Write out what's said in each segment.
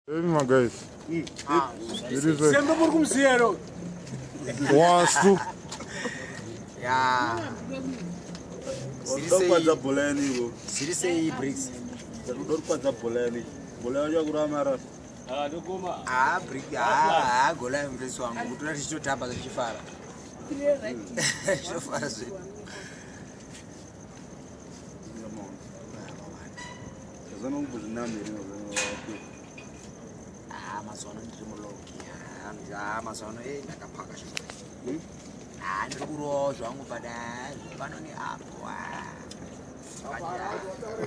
Hey, my guys. It is a wasu. Yeah. Sirisei bricks. Brick. Gola mreso wangu. Tunatishio tamba za chifara. Chifara zwe. Masono ndirimuloki. Masono ndakapaka shoma. Ndikuro zvangu pano ni apo.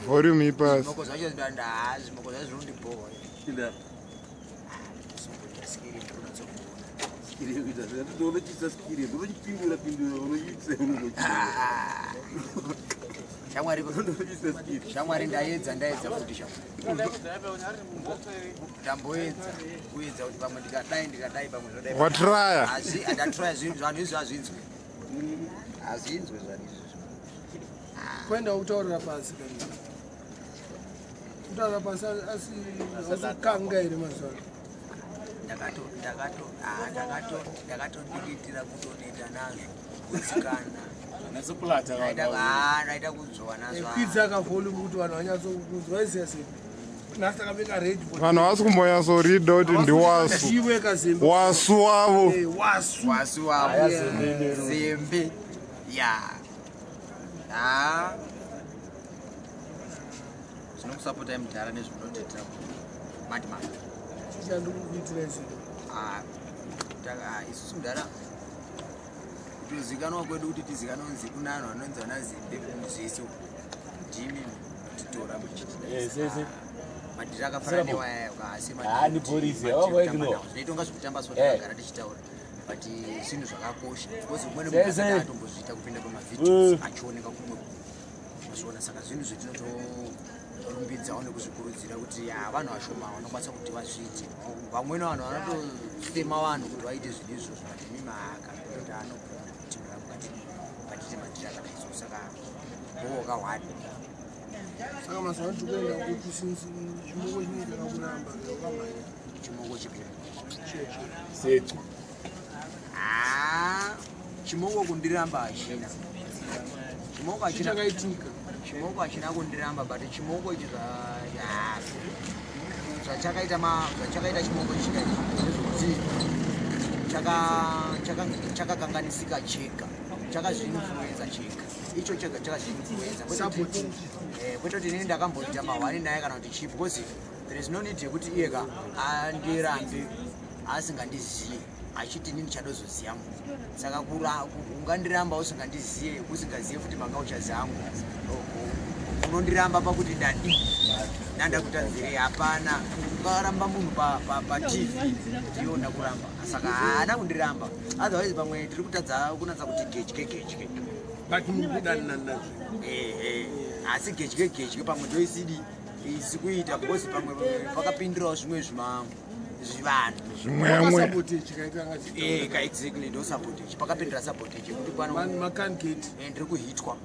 For you, me pass. Moko zvacho ndandazi, moko zvacho zvinondiboa. Inda. Skiri ndinotsogona. Skiri kuita zvakati tonochisa skiri, ndinochipindura unochisa unochisa. Shamwari ndaedza futi shamwari. Ndamboedza kuedza kuti pamwe ndikadai pamwe zvodai. Watraya. Asi andatraya zvanhu izvo azvinzwe. Azvinzwe zvanhu izvo. Kwenda utaurira pasi kana. Utaurira pasi asikanga iri mazuva. Ndakatodikitira kutoneta nazvo. Kutsikana. Nasopulata Naita kudzwa nazvo. Kwidza kavolume kuti vanhu vanyatsokuzwa waisiya sei. Nasakameka red bull. Vanhu vasi kumbonya read out ndi wasu. Chiwe kazembe. Wasu wavo. Wasu wavo. Zembe. Ya. Zvinokusapota mudhara nezvinoteta madman. Chichandikuitira izvo. Isusu mudhara kutozikanwa kwedu kuti tizikanwa kunzi kuna vanhu vanonzi vana Zembe zvese ndimi titora muchitida. Madhira akafanana newaya ukasi madhira. Zvinoitonga zvekutamba soda kugara tichitaura. But zvinhu zvakakosha. Because umweni munhu akatombozviita kupinda pamavideos achioneka kumwe. Mazvona saka zvinhu zvetinotorumbidzawo nekuzvikurudzira kuti vanhu vashoma vanokwanisa kuti vazviite. Vamweni vanhu vanotofema vanhu kuti vaite zvinhu izvo zvatimi mahaka kuti anokutimura mukati patite madhira kana izvo saka voka wadi. Saka mazuva ano tikuenda kuti since chimoko chinoita kakuramba ukamhanya. Chimoko chipi? Setu. Chimoko kundiramba hachina. Chimoko hachina. Chakaitika. Chimoko hachina kundiramba but chimoko ichi zvachakaita chimoko chikati chakakanganisika chega. Chakazvinfluenza chega. Icho chega chakazvinfluenza. Kwete kuti inini ndakamboita mahwani naye kana kuti chipi because there is no need yekuti iyeka andirambe asingandiziye. Achiti nini chadozoziya munhu. Saka ungandiramba usingandiziye, usingaziye futi makauchazi angu. Unondiramba pakuti ndanda kutanzire hapana. Ungaramba munhu pa TV ndiona kuramba. Saka haana kundiramba. Otherwise pamwe tiri kutadza kunatsa kuti gechike. But mukudani nazvo. Asi gechike pamwe ndoisidi isikuita because pamwe pakapindirawo zvimwe zvivanhu. Exactly ndo sabotage. Pakapindira sabotage kuti pano makangate ndiri kuhitwa.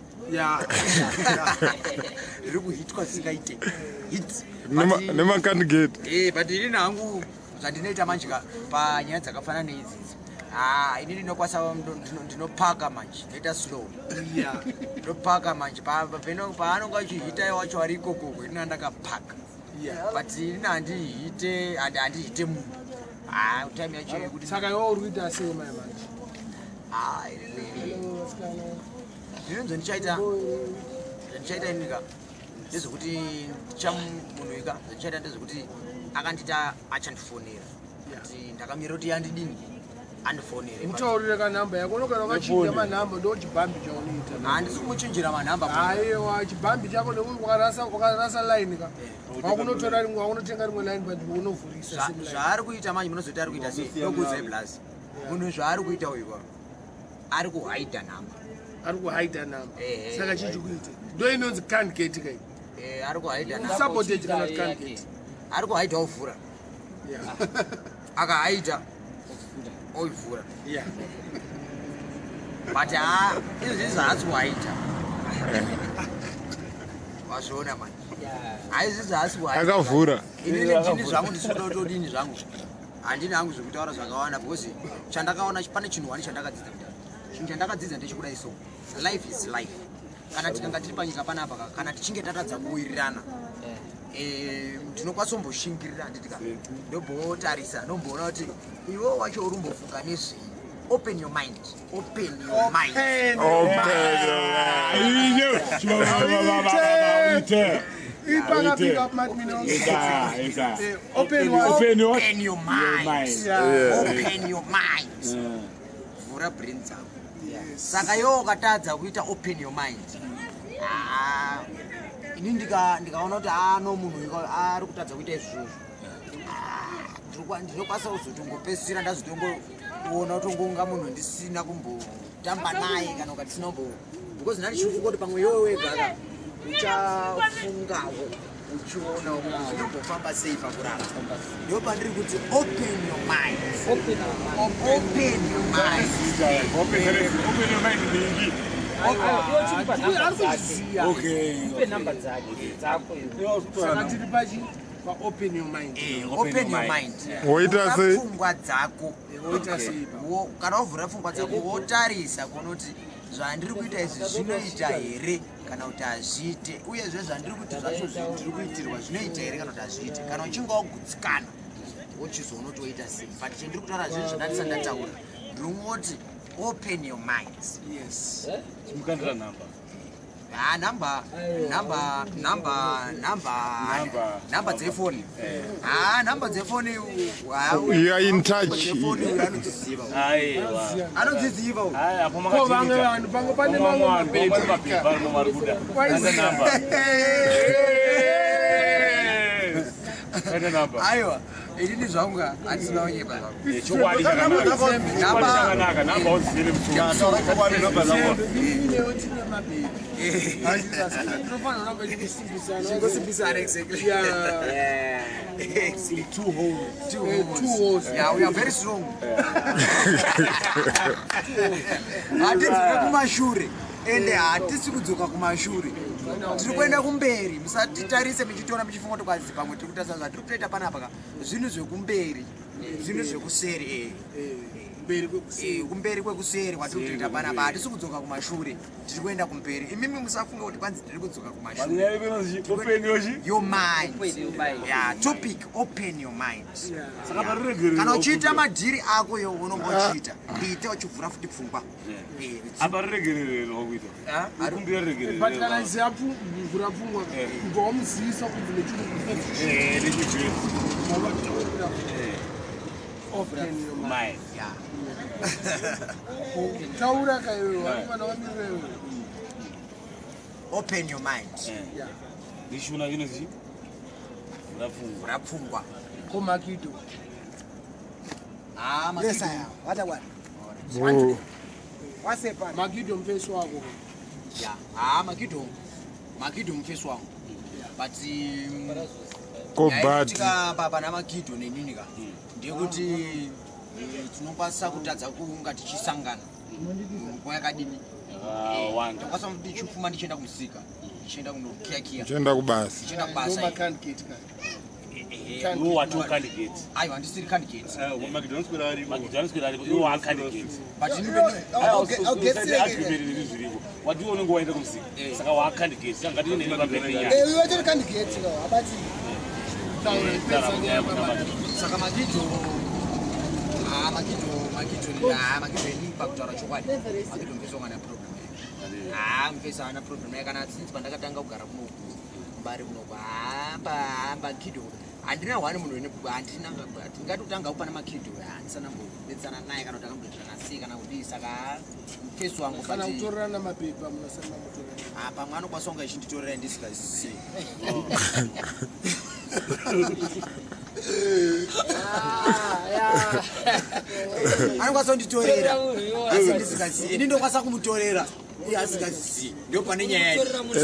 Ndiri kuhitwa singaite. Hit. Nema candidate. But ini hangu zvandinoita manje panyaya dzakafanana neidzidzi. Inini ndinokwasa ndinopaka manje. Ndinoita slow. Ndinopaka manje paanonga achihita wacho ari ikoko ini ndakapaka. But inini handihite munhu. Time yacho yekuti saka iwe uri kuita sei mai manje? Ndinonzo ndichaita inika ndezvekuti munhu ika ndichaita ndezvekuti akandita achandifonera kuti ndakamirira kuti yandidini andifonere. Mutaurire kanhamba yako unogara wakachinja manhamba ndo chibhambi chaunoita. Handisi kumuchinjira manhamba. Aiwa chibhambi chako nekuti wakarasa line ka. Wakunotora rimwe wakunotenga rimwe line but unovhurisa sim line. Zvaari kuita manje munozoti ari kuita sei? Ndokuze plus. Munhu zvaari kuita uyu ari kuhaida nhamba. Ari kuhaida nhamba. Saka chichi kuita. Ndo inonzi candidate kai. Ari kuhaida nhamba. Sabotage kana candidate. Ari kuhaida ovhura. Akahaida oivhura. But izvi zvaatsi kuhaida. Wazviona manje. Haizvi asi akavhura. inini ndini zvangu ndisikuda kutodini zvangu. Handini hangu zvekutaura zvakawanda because chandakaona pane chinhu wani chandakadzidza kudhara. Chinhu chandakadzidza ndechekuda so life is life. Kana tikanga tiri panyika panapa kana tichinge tatadza kuwirirana tinokwanisa kumboshingirira handitika ndobhotarisa nomboona kuti iwewo wacho uri kumbofunga nezvei. Open your mind. Open your mind. Open your mind. Open your mind. Vura brain dzako. Saka iwewo ukatadza kuita open your mind. Ini ndikaona kuti no munhu ari kutadza kuita izvozvo. Ndinokwanisa kuzotongopedzisira ndazotongoona kutongonga munhu ndisina kumbotamba naye kana ukatisina because ndanichifunga kuti pamwe iwewe wega uchafungawo uchiona zvinombofamba sei pakurara. Ndo pandiri kuti open your mind. Open your mind. Open your mind. Open your mind. Woita sei? Pfungwa dzako. Woita sei? Kana wavhura pfungwa dzako wotarisa kuona kuti zvandiri kuita izvi zvinoita here kana kuti hazviite, uyezve zvandiri kuti zvacho zviri kuitirwa zvinoita here kana kuti hazviite. Kana uchinge wagutsikana wochizoona kuti woita sei. But chandiri kutaura zvinhu zvandisati ndataura ndinoti open your minds. Yes. Chimukandira namba. Number dzefoni. Number dzefoni You are in touch. Anodziziva. Ko vange vanhu pango pane mamwe namba. Aiwa, ini zvangu handisina kunyepa. Chokwadi chakanaka. Namba udzire Two holes. Yeah, we are very strong. Hatidzoka kumashure ende hatisi kudzoka kumashure. Tiri kuenda kumberi. Musatitarise muchitiona muchifunga kuti kwazi pamwe tiri kutarisa zvatiri kutoita panapa zvinhu zvekumberi, zvinhu zvekuseri. Kumberi kwekuseri kwatiri kutoita panapa hatisi kudzoka kumashure, tiri kuenda kumberi. Imimi musafunga kuti kwanzi tiri kudzoka kumashure. Your mind. Yeah, topic open your mind. Kana uchiita madhiri ako yo unongochiita. Ite uchivhura futi pfungwa. Aparegerere nokuita. Arikumbirerere. But kana ziapu mvura pfungwa ngomuzisa kuti nechiri open your mind. Yeah. Taura kayo vana vamirewe. Open your mind. Yeah. Ndishuna inozi. Vhura pfungwa. Ko Makido. Makido. Yes, I am. What I want. Oh. What's the part? Makido mfesi wako. Yeah. Makido mfesi wangu. But Go bad. baba naMakido nenini ka. Ndekuti tinokwanisa kutadza kunga tichisangana. Nguva yakadini. Wanda. Kwasa ndichifuma ndichienda kumusika. Ndichienda kunokiyakiya. Chenda kubasa. Ndichienda No kubasa. candidate ka. You are two candidates. Aiwa ndisiri candidate. McDonald's you are candidates. But I'll get it. What do you want to go into the city? Saka wa candidates. Saka ngati ne ngapenya. We were to candidate about Saka Makido ni pakutaura chokwadi. Makido mfesi wanga na problem. Mfesi ana problem kana since pandakatanga kugara kuno mbari kuno hamba Kido. Handina wani munhu handina tingatotanga upana Makido handisana mbobetsana naye kana kuti akamboitana sei kana kudii. Saka mfesi wangu Kana kutorerana mapepa munasema mutorerana. pamwe anokwanisa kunga ichinditorera ndisikazii. Anokwanisa kunditorera asi ndisikazii. Ini ndokwanisa kumutorera iye asikazii. Ndio pane nyaya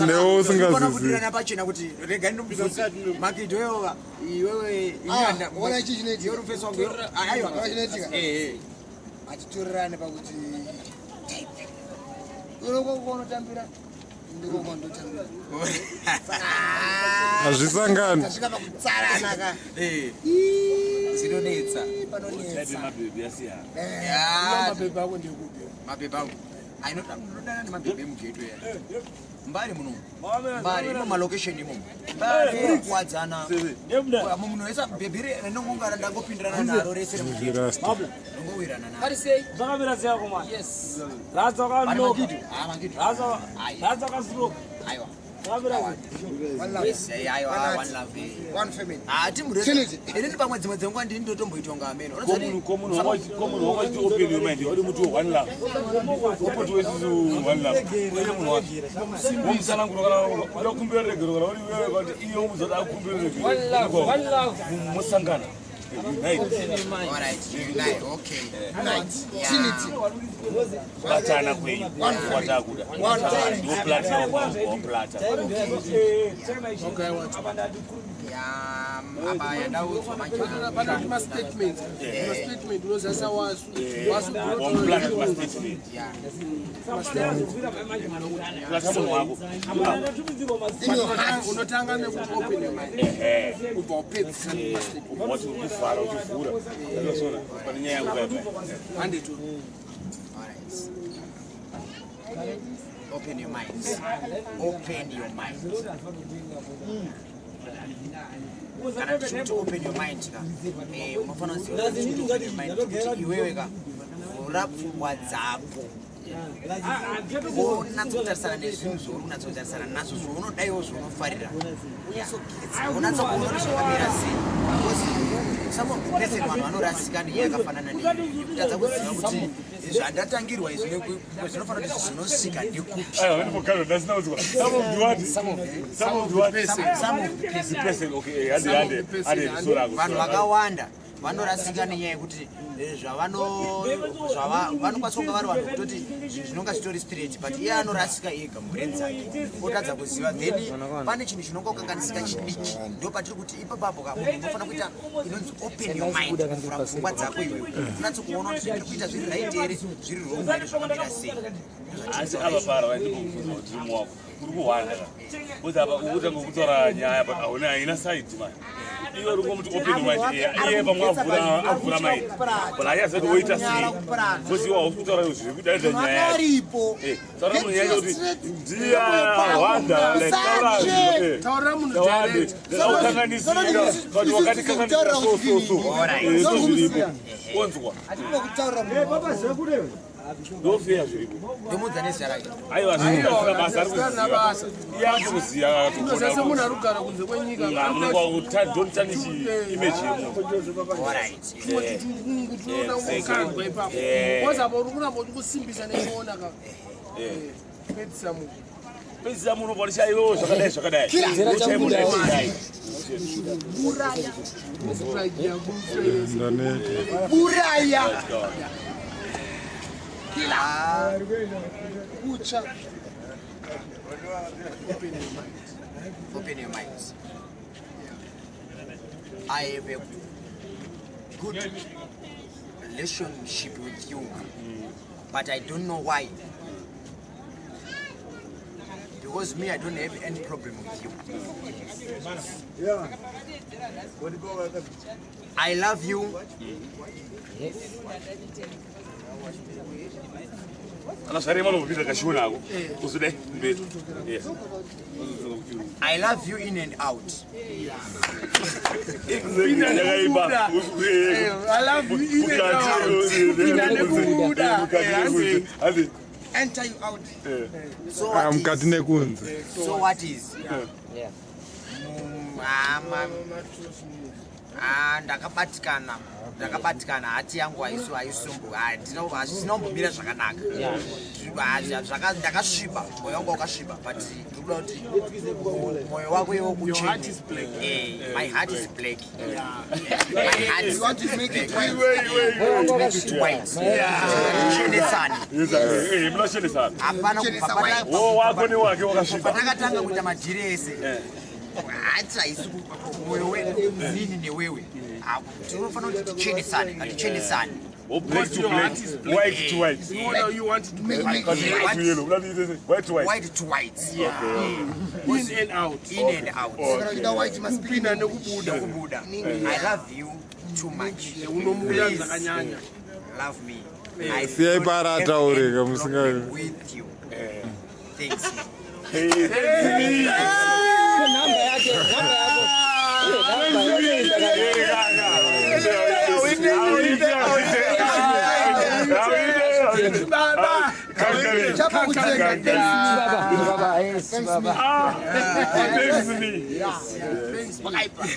Enewo usingazii. kudirana pachena kuti rega ndomubvunza Makido iwewe inyanda ona ichi chineti. yori mfesi wangu aiwa Chinetika. Atitorerane pakuti unotambira Azvisangani. Tasvika pakutsarana ka. Zinonetsa. Tati mababy asiyana. Mapepa ako ndikupi. Mapepa ako. Ainodana nemapepa emugeto ya. Mbari muno. Mbari ino malocation imo. Mbari kuwadzana. Munhu wese bebhiri renongongara ndangopindirana naro rese remugeto. Ndongowirana naro. Parisei. Zvakamira sei koma? Yes. Radza kwanoka. Radza kwastroke. Aiwa. Zvakamira sei. Aiwa one love. One family. Timurese. Ini pamwe dzimwe dzenguva ndini ndotomboitonga ameno. Komunhu wakati open your mind. Odi muti one love. Opoti wesisu one love. Uye munhu wake. Umsananguro kana wakumbira regero kana uri wewe kuti iyo muzoda akumbira regero. One love. Musangana. Alright. Okay. Night. Trinity. Batana kwenyu. Watakuda. No platinum or plata. Abaya ndaudzwa Pana statement. Statement unozasa wasu. On platinum statement. Platinum wako. Unotanga nekuopen your mind. Kubva upedza statement. Watu kufara ukifura. Ndosona. Kwa nyaya yangu baba. Handitu. Alright. Open your minds. Open your mind. Kana tichiti open your mind ka. Unofana kuziva kuti open your mind kuti iwewe ka vhura pfungwa dzako. Unatsotarisana nezvinhu zvauri kunatsotarisana nazvo zvaunodaiwo zvaunofarira. Unatsokuona kuti zvakamira sei. Some of the person vanhu vanorasika neye yakafanana neyo. Kutadza kuziva kuti zvandatangirwa izvi zvinofanira kuti zvinosvika ndekupi. Aiwa, ndipokano ndasinaudzwa. Some of the person. Okay, hande sorako. Vanhu vakawanda vanorasika nenyaya yekuti vanokwanisa kunga vari vanhu kutoti zvinonga zvitori straight but iye anorasika ega mureni dzake otadza kuziva then pane chinhu chinonga kukanganisika chidiki ndo patiri kuti ipapapo ka munhu unofanira kuita inonzi open your mind kuvhura pfungwa dzako iwewe unatsokuona kuti zviri kuita zviri right here zviri wrong here zvakamira sei. Asi ava para vandikubvunza kuti mumu wako uri kuhwanda kuti apa ukutanga kutora nyaya but haina side man. Iwe uri ngomuti open your mind iye pamwe avhura mind but haiyazati woita sei because iwe hausi kutaura zviri kudarika nyaya Makaripo. taura munhu nyaya kuti ndiya hwanda like Taura munhu tawande aukanganisira kuti wakatikanganisira so zviripo onzwa Atino kutaura munhu. ndofeya zviripo Ndomudza nezita rake. aiwa zvinosina basa ari kuziva iye akuziva Sasa munhu arikugara kunze kwenyika. don't tarnish image yemunhu. Alright. Tunoda kukandwa ipapo. Wazaba uri kuramba uchikusimbisa nekuona ka. Pedzisa munhu. pedzisa munhu panisha iwewo zvakadai Buraya. Kila. Kucha. Open your minds. I have a good relationship with you, but I don't know why. Because me, I don't have any problem with you. I love you. I love you in and out. I love you in and out. Enter you out. So what is? So what is? ndakabatikana hati yangu haisinombomira zvakanaka ndakasviba moyo wangu wakasviba but ndikuda kuti moyo wako iwo uchene. My heart is black. My heart is black. White. Hapana patakatanga kuita madhirese hati haisi moyo wedu nini newewe tinofanira kuti tichenesane. black to black, white to white. You want to make White to yellow. White to white. White to white. in and out. In and out. The white must be Kupinda nekubuda. Buddha. I love you too much. Unomuda Please zakanyanya. love me. I Siyaiparata urega musinga. with you. Thanks.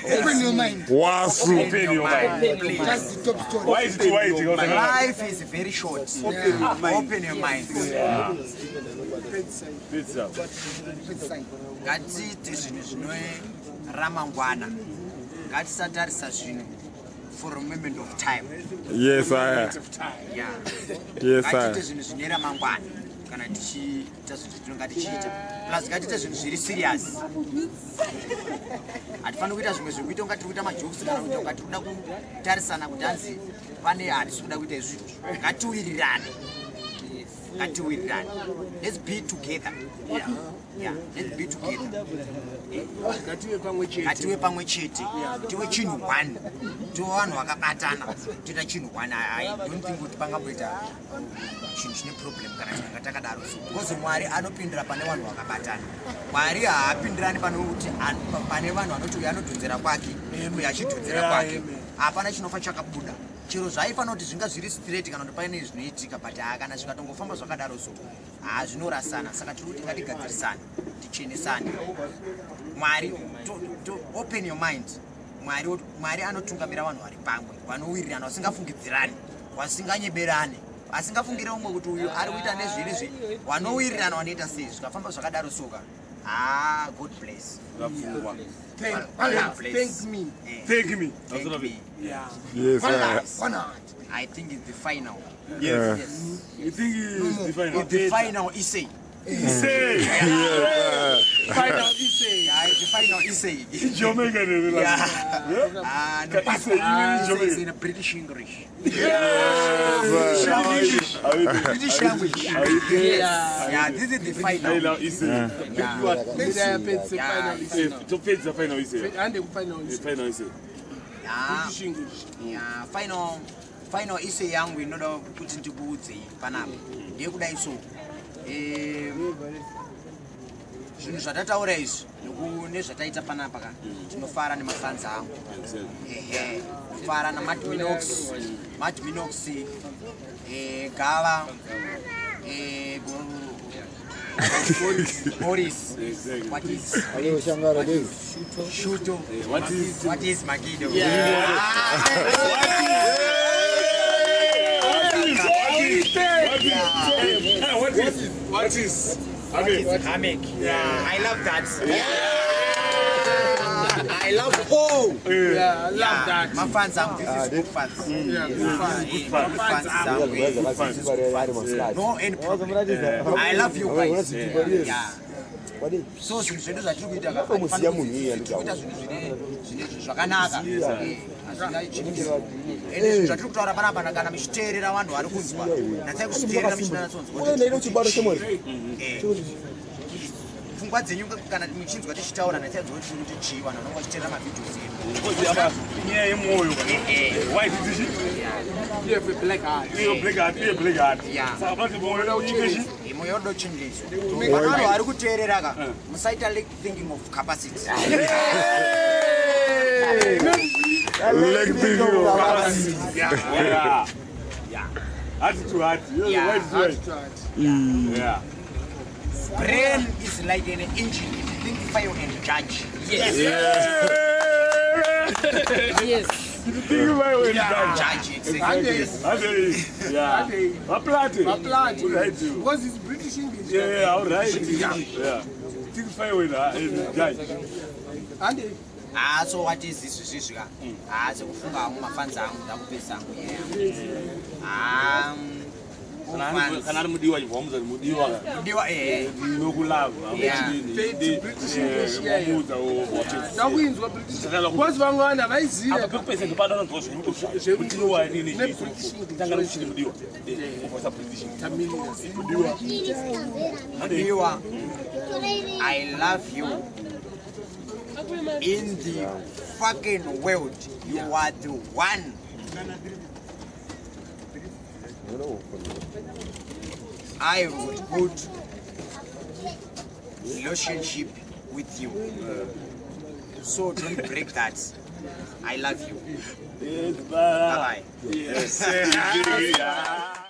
Open your mind. Wasu. Open your mind. Just the top story. White to white. Life is very short. Open your mind. Ngatiite zvinhu zvinoramangwana. Ngatisatarisa zvinhu for a moment of time. Yes, I. Yeah. Yes, Ngatiite I. zvinhu zvine ramangwana kana tichiita zvinhu zvatinonga tichiita. Plus ngatiite zvinhu zviri serious. Hatifaniri kuita zvimwe zvekuita kunga tiri kuita majokes kana kuita kunga tiri kuda kutarisana kuti hanzi pane hatisi kuda kuita izvizvo. Ngatiwirirane. Let's be together. Yeah. Let's be together. Ngative pamwe chete. Ngative pamwe chete. Tive chinhu one. Tive vanhu vakabatana. Toita chinhu one. I don't think kuti pangamboita chinhu chine problem kana tinenge takadaro. Because Mwari anopindira pane vanhu vakabatana. Mwari haapindirani pane kuti pane vanhu vanoti anodhonzera kwake, uye achidhonzera kwake. Hapana chinofa chakabuda. Chiro zvaifana kuti zvinga zviri straight kana kuti paine zvinoitika but kana zvikatongofamba zvakadaro so zvinorasana. Saka tiri kuti ngatigadzirisane, tichenesane. Mwari to open your mind. Mwari anotungamira vanhu vari pamwe, vanowirirana, vasingafungidzirani, vasinganyeberane, vasingafungire umwe kuti uyu ari kuita nezviri vanowirirana, vanoita sei. Zvikafamba zvakadaro soka God bless. Thank me. Yeah. Yes, I. I think it's the final. Yeah. You think it's the final? It's the final essay. Say. Final essay. Yeah, it's the final essay. Jamaican. Yeah. No, it's in a British English. Yes. British language. Yeah, this is the final. Final essay. To pay the final essay. And the final The essay. final essay. Yeah. British English. Yeah, final essay yangu inoda kuti ndibudze panapa. Ndekudai so. Zvinhu zvatataura izvi nezvataita panapa ka tinofara nemafanzi angu. Kufara naMadminox, Gala, Boris. What is Shuto? What is Magido? What is? Hamek. I love that. I love Yeah, I love that. my fans. This is good fans. Yeah, good fans. No any problem. I love you guys. Yeah. So zvinhu zvedu zvatiri kuita kuita zvinhu zvakanaka. Ende zvinhu zvatiri kutaura panapa kana muchiteerera vanhu vari kunzwa. Natsai kuchiteerera muchinanatsonzwa. Pfungwa dzenyu kana muchinzwa tichitaura natsai kuti chii vanhu vanonga vachiteerera mavhidhios edu. Nyaya yemwoyo. Why did you? You have a black heart. Black heart. Yeah. Saka pati mwoyo English. Imwe yodo chingiso. Vanhu vari kuteerera ka musaita thinking of capacity. Leg big. Yeah. Heart to heart. Yeah. Yeah. Brain is like an engine. Think, fire and judge. Yes. Think about when Judge, exactly. Yeah. Aplate. Right. Because it's British English. Yeah, all right. Yeah. Think fire when judge. And So what is this? So kufunga mafans angu ndakupesa angu. kana ari mudiwa chibvamuza kuti mudiwa Mudiwa, nokulava ndakuinzwa british because vamwana havaiziva apa pekupesenge padanonzwa zvekudiwa nini tanga nokuchiti mudiwa ukosa british Mudiwa, I love you. In the fucking world, you are the one. I would put relationship with you. So don't break that. I love you. Bye bye. Yes.